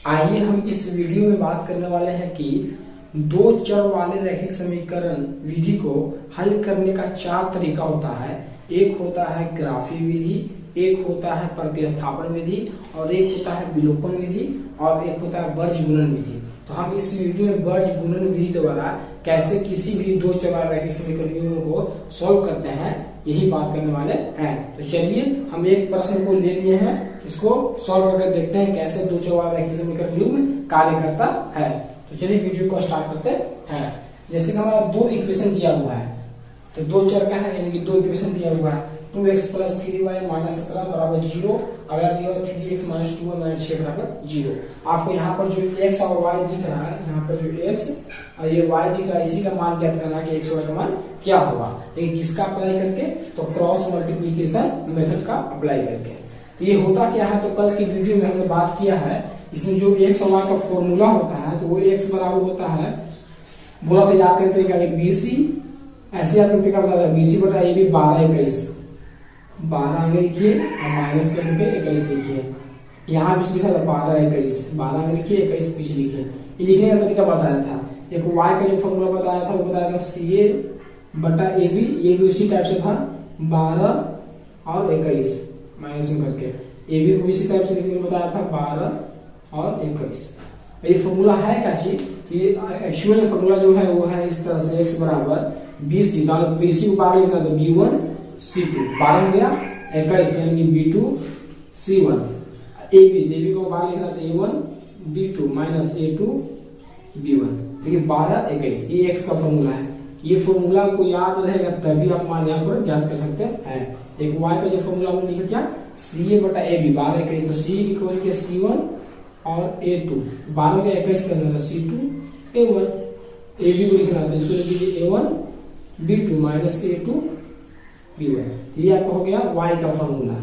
आइए हम इस वीडियो में बात करने वाले हैं कि दो चर वाले रैखिक समीकरण विधि को हल करने का चार तरीका होता है। एक होता है ग्राफी विधि, एक होता है प्रतिस्थापन विधि, और एक होता है विलोपन विधि, और एक होता है वर्ज गुणन विधि। तो हम इस वीडियो में वर्ज गुणन विधि द्वारा कैसे किसी भी दो चर वाले रैखिक समीकरणों को सॉल्व करते हैं, यही बात करने वाले हैं। तो चलिए हम एक प्रश्न को ले लिए हैं, इसको सॉल्व करके देखते हैं कैसे दो चर वाला रैखिक समीकरण युग्म कार्य करता है। तो चलिए वीडियो को स्टार्ट करते हैं। जैसे कि हमारा दो इक्वेशन दिया हुआ है, तो दो चर का है यानी कि दो इक्वेशन दिया हुआ है। 2x + 3y - 17 = 0। अगला दिया हुआ 3x - 2y - 6 = 0। आपको यहाँ पर जो x और y दिख रहा है, यहाँ पर जो x और ये y दिख रहा है, इसी का मान ज्ञात करना कि x और y का मान क्या होगा। लेकिन किसका अप्लाई करके? तो क्रॉस मल्टीप्लीकेशन मेथड का अप्लाई करके। तो ये होता क्या है, तो कल की वीडियो में हमने बात किया है, इसमें जो x और y का फॉर्मूला होता है तो वो x बराबर होता है, बोला तो याद करते हैं BC, ऐसे याद करते हैं BC बटा AB 12 21 12 में लिखिए और माइनस करके 21 लिखिए। यहाँ भी लिखा था 12 21, 12 में लिखिए 21 पीछे लिखिए। ये लिखने का तरीका बताया था। एक y का जो फॉर्मूला बताया था वो बताया था CA बटा AB, ये भी उसी टाइप से था 12 और 21 माइनस में करके। AB को इसी टाइप से लिखने को बताया था 12 और 21। ये फॉर्मूला है क्या चीज? ये एक्चुअल फॉर्मूला जो है वो है इस तरह से, x बराबर BC, BC को बाहर लिखना तो B1 C2, 12 हो गया 21 यानी B2 C1। AB को बाहर लिखना तो A1 B2 minus A2 B1। देखिए 12 21 ये x का फॉर्मूला है। ये फॉर्मूला को याद रहेगा तभी आप मान यहाँ पर ज्ञात कर सकते हैं। एक y का जो फॉर्मूला हमने लिखा क्या, CA बटा AB 12 21, तो C इक्वल के C1 और A2, 12 का 21 करना था C2 A1। AB को लिखना था, इसको लिख लीजिए A1 B2 minus A2 B1। ये आपका हो गया y का फॉर्मूला।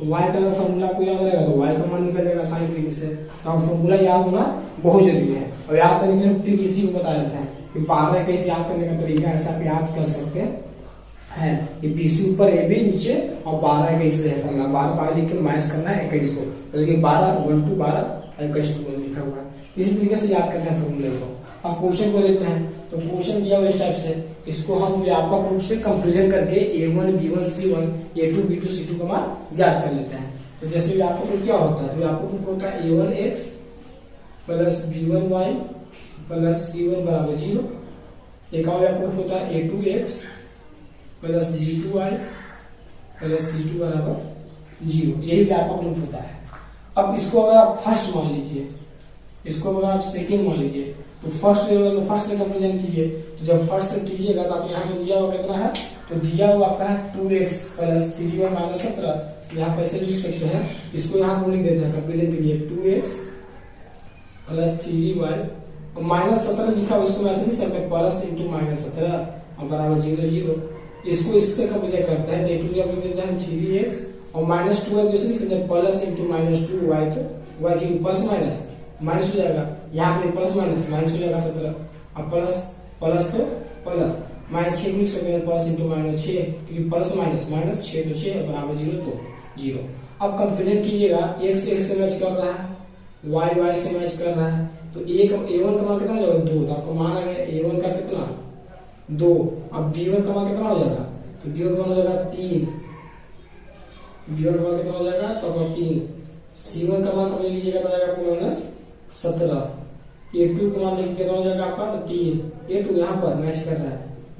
y का फॉर्मूला को याद रहेगा तो y का मान निकल जाएगा साइन तरीके से। तो हम फॉर्मूला याद होना बहुत जरूरी है। और याद करने के लिए ट्रिक इसी को बताया था कि 12 कैसे याद करने का तरीका ऐसा आप याद कर सकते हैं। ये BC ऊपर AB नीचे और 12 21 रहेगा। 12 लिख के माइनस करना है 21 को, तो देखिए 12 1 2 12 21 लिखा हुआ है। इसी तरीके से याद करते हैं फॉर्मूले को। अब क्वेश्चन को देखते हैं। तो क्वेश्चन दिया हुआ इस टाइप से, इसको हम व्यापक रूप से कंपैरिजन करके A1 B1 C1 A2 B2 C2 का मान ज्ञात कर लेते हैं। तो जैसे व्यापक रूप क्या होता है, तो व्यापक रूप होता है A1x + B1y + C1 = 0। एक और व्यापक रूप होता है A2x + B2y + C2 = 0। यही व्यापक रूप होता है। अब इसको अगर आप फर्स्ट मान लीजिए, इसको अगर आप सेकेंड मान लीजिए, तो फर्स्ट तो फर्स्ट से कंपैरिजन कीजिए। तो जब फर्स्ट से कीजिएगा तो आप यहाँ पे दिया हुआ कितना है, तो दिया हुआ आपका है 2x + 3y - 17। यहाँ पे ऐसे लिख सकते हैं, इसको यहाँ पर लिख देते हैं कंपैरिजन के लिए 2x + 3y और -17 लिखा हुआ, इसको ऐसे लिख सकते हैं प्लस इंटू -17 और बराबर 0 0। इसको इससे कंपैरिजन करते हैं, A2 लिख देते हैं 3x और -2y को लिख सकते हैं प्लस इंटू -2y, तो y की प्लस माइनस हो जाएगा, यहाँ पे प्लस माइनस हो जाएगा 17 और प्लस तो प्लस -6 लिख सकते हैं प्लस इंटू -6, क्योंकि प्लस माइनस 6 तो 6 बराबर 0 तो 0। अब कंपेयर कीजिएगा, x से मैच कर रहा है, y से मैच कर रहा है, तो A1 का मान कितना हो जाएगा 2। तो आपको मान आ गया A1 का कितना 2। अब B1 का मान कितना हो जाएगा, तो B1 का मान हो जाएगा 3। B1 का मान कितना हो जाएगा, तो आपका 3। C1 का मान समझ लीजिएगा तो आएगा आपको -17। A2 का मान देखिए कितना हो जाएगा आपका, तो 3। A2 यहाँ पर मैच कर रहा है।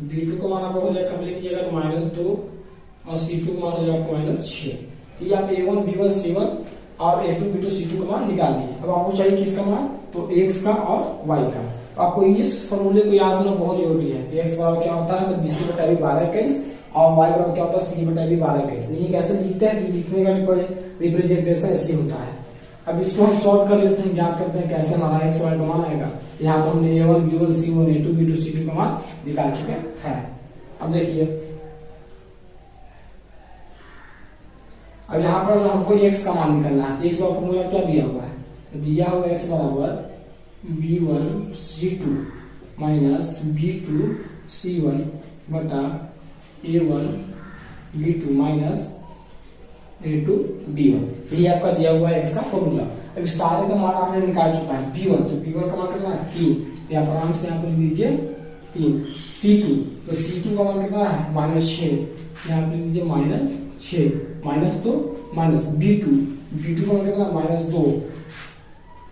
B2 का मान आपको हो जाएगा, कंप्लीट कीजिएगा तो -2 और C2 का मान हो जाएगा आपको -6। ये आप A1 B1 C1 और A2 B2 C2 का मान निकाल लिए। अब आपको चाहिए किसका मान, तो x का और y का। तो आपको इस फॉर्मूले को याद होना बहुत जरूरी है। x बराबर क्या होता है, तो BC बटा AB 12 21 और y बराबर क्या होता है, C बटा AB 12 21। नहीं कैसे लिखते हैं, तो लिखने का भी पड़े रिप्रेजेंटेशन ऐसे होता है। अब इसको हम सॉल्व कर लेते हैं, ज्ञात करते हैं कैसे हमारा x y का मान आएगा। यहाँ पर हमने A1 B1 C1 A2 B2 C2 का मान निकाल चुके हैं। अब देखिए, अब यहाँ पर हमको x का मान निकालना है। x का फॉर्मूला क्या दिया हुआ है, तो दिया हुआ x बराबर B1 C2 minus B2 C1 बटा A1 B2 minus A2 B1। यही आपका दिया हुआ है x का फॉर्मूला। अभी सारे का मान आपने निकाल चुका है b1, तो b1 का मान कितना है 3, आप आराम से यहाँ पर लिख दीजिए 3। c2, तो c2 का मान कितना है -6, यहाँ पर लिख दीजिए -6, माइनस तो माइनस b2, b2 का मान कितना -2,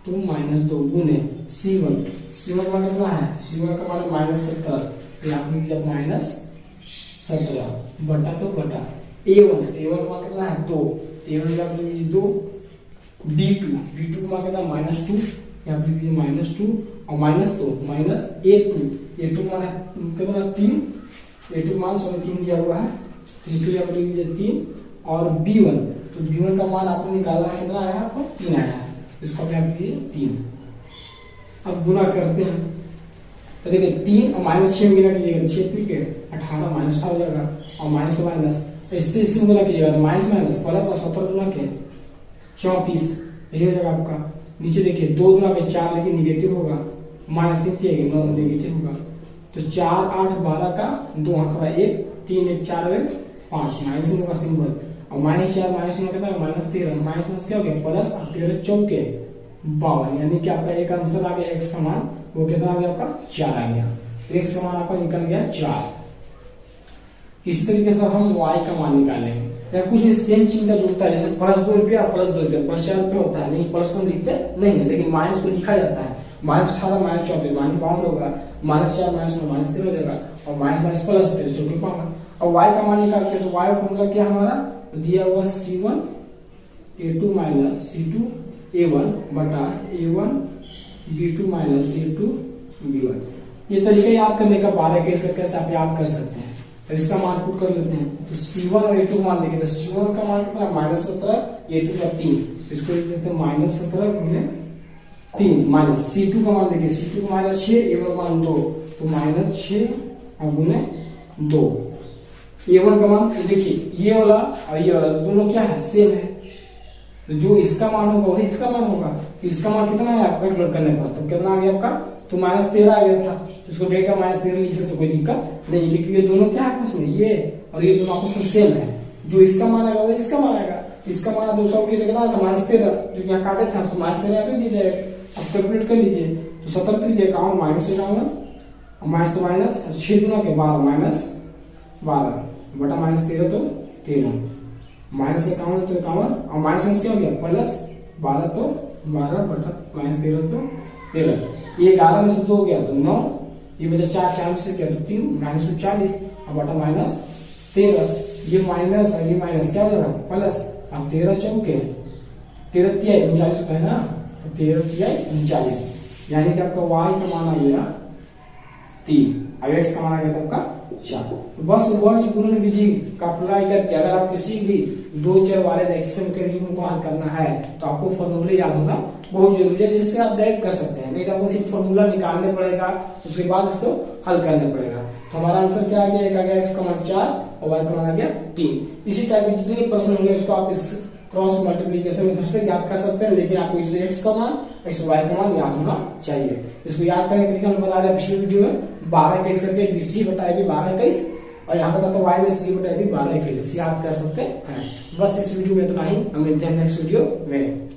तो -2 गुने c1, c1 का मान कितना है, c1 का मान -17, तो यहाँ पर लिख दीजिए -17 बटा तो बटा a1, a1 का मान कितना है 2, a1 का आप लिख दीजिए 2, b2 का मान कितना है -2, यहाँ पर लिख दीजिए -2 और a2 का मान कितना 3, a2 का मान 3 दिया हुआ है, a2 यहाँ पर लिख दीजिए 3 और b1, तो b1 का मान आपने निकाला है कितना आया आपको 3 आया है, इसको आप यहाँ पर लिखिए 3। अब गुना करते हैं, तो देखिए 3 और -6 गुना कीजिएगा 6 3 के 18 -18 हो जाएगा और माइनस तो माइनस, इससे गुना कीजिएगा माइनस माइनस प्लस और 17 गुना के 34, यही हो जाएगा आपका। नीचे देखिए 2 गुना में 4 लेकिन निगेटिव होगा, -3 9 निगेटिव होगा, तो 4 8 12 का 2 हाथ का 1 3 1 4 1 5 माइनस का सिंबल और -4 माइनस में कितना है -13, माइनस क्या हो गया प्लस और 13 चौके 52, यानी कि आपका एक आंसर आ गया, एक समान वो कितना आ गया आपका 4 आ गया, एक समान आपका निकल गया 4। इसी तरीके से हम y का मान निकालेंगे, या कुछ सेम चिन्ह का जुड़ता है, जैसे +2 रुपया +2 रुपया +4 रुपया होता है, लेकिन प्लस को लिखते नहीं है, लेकिन माइनस को लिखा जाता है, -18 -34 -52 होगा, -4 -9 -13 हो जाएगा और माइनस प्लस 13 पाऊंगा। और y का मान निकालते हैं, तो y फॉर्मूला क्या हमारा दिया हुआ c1 a2 c2 a1 बटा a1 b2 a2 b1। ये तरीका याद करने का 12 कैसे आप याद कर सकते हैं, तो इसका मान पुट कर लेते हैं, तो c1 और a2 का मान देखिए, तो c1 का मान कितना -17, a2 का 3, इसको लिख देते हैं -17 गुने 3 माइनस c2 का मान देखिए, c2 का -6 a1 का मान 2, तो -6 और गुने 2, a1 का मान देखिए ये वाला और ये वाला दोनों क्या है सेम है, तो जो इसका मान होगा वही इसका मान होगा, तो इसका मान कितना है आपका कैलकुलेट करने पर, तो कितना आ गया आपका, तो -13 आ गया था, इसको डेटा -13 लिख सकते, कोई दिक्कत नहीं, क्योंकि ये दोनों क्या है आपस में, ये और ये दोनों आपस में सेम है, जो इसका मान आएगा वो इसका मान आएगा, इसका मान 200 के कितना था -13, जो यहाँ काटे था तो -13 यहाँ पे दीजिए, अब कैलकुलेट कर लीजिए, तो 17 3 51 -51 माइनस तो माइनस 6 गुना के 12 -12 बटा -13 तो 13, -51 तो 51 और माइनस क्या हो गया प्लस 12 तो 12 बटा -13 तो 13, ये 11 में से 2 हो गया तो 9, ये बचा 4 से क्या तो 3 -40 और बटा -13, ये माइनस और ये माइनस क्या हो जाएगा प्लस, अब 13 चौके 13 तिहाई 39 होता है ना, तो 13 तिहाई 39, यानी कि आपका y का मान आ गया 3 और x का मान आ गया आपका 4। तो बस वर्ष गुणन विधि का अप्लाई करके अगर आप किसी भी 2 चर वाले रैखिक समीकरण को हल करना है तो आपको फॉर्मूले याद होना बहुत जरूरी है, जिससे आप डायरेक्ट कर सकते हैं, नहीं तो आपको सिर्फ फॉर्मूला निकालने पड़ेगा, उसके बाद इसको हल करना पड़ेगा। तो हमारा आंसर क्या आ गया, एक आ गया x का मान 4 और y का मान आ गया 3। इसी टाइप के जितने प्रश्न होंगे उसको आप इस क्रॉस मल्टीप्लीकेशन मेथड से याद कर सकते हैं, लेकिन आपको इस x का मान इस y का मान याद होना चाहिए। इसको याद करने के तरीका हम बता रहे हैं पिछले वीडियो में 12 करके BC बटा AB 12 और यहाँ पर तो y में C बटा AB 12 याद कर सकते हैं। बस इस वीडियो में इतना ही, हम मिलते हैं नेक्स्ट वीडियो में।